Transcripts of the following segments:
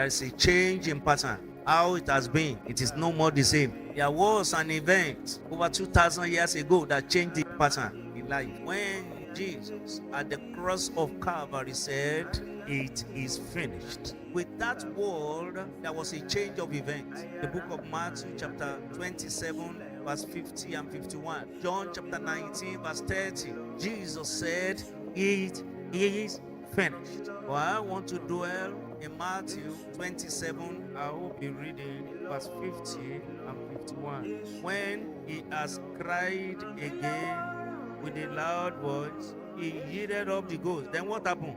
There is a change in pattern. How it has been, it is no more the same. There was an event over 2,000 years ago that changed the pattern in life. When Jesus at the cross of Calvary said, "It is finished." With that word, there was a change of events. The book of Matthew chapter 27 verse 50 and 51. John chapter 19 verse 30. Jesus said, "It is finished." Well, I want to dwell in Matthew 27. I will be reading verse 50 and 51. When he has cried again with a loud voice, he yielded up the ghost. Then what happened?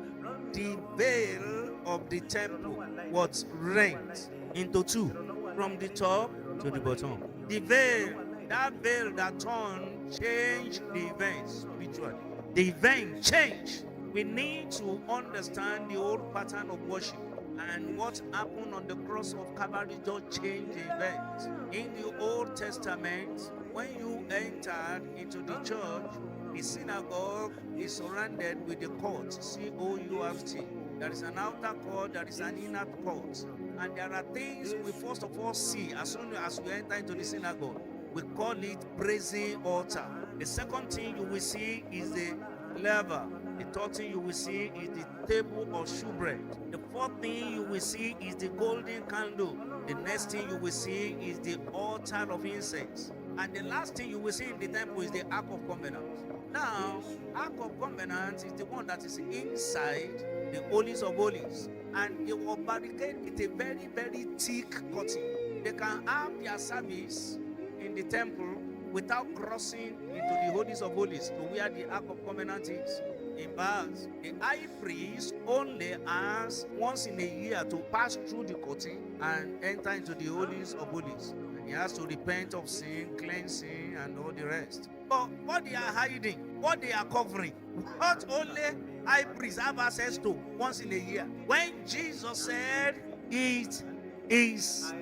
The veil of the temple was rent into two, from the top to the bottom. The veil, that veil that torn, changed the events spiritually. The event changed. We need to understand the old pattern of worship, and what happened on the cross of Calvary just changed the event. In the Old Testament, when you entered into the church, the synagogue is surrounded with the court, C-O-U-R-T. There is an outer court, there is an inner court. And there are things we first of all see as soon as we enter into the synagogue. We call it brazen altar. The second thing you will see is the laver. The third thing you will see is the table of shewbread. The fourth thing you will see is the golden candle. The next thing you will see is the altar of incense. And the last thing you will see in the temple is the Ark of Covenant. Now, Ark of Covenant is the one that is inside the Holies of Holies. And it will barricade with a very, very thick curtain. They can have their service in the temple without crossing into the Holies of Holies to where the Ark of Covenant is. In verse, the high priest only has once in a year to pass through the curtain and enter into the Holies of Holies. And he has to repent of sin, cleansing, and all the rest. But what they are hiding, what they are covering, what only high priests have access to once in a year. When Jesus said, "It is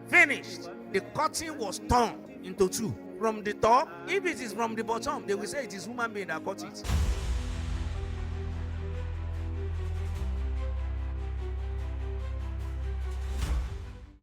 finished," the curtain was torn into two. From the top, if it is from the bottom, they will say it is human being that cut it.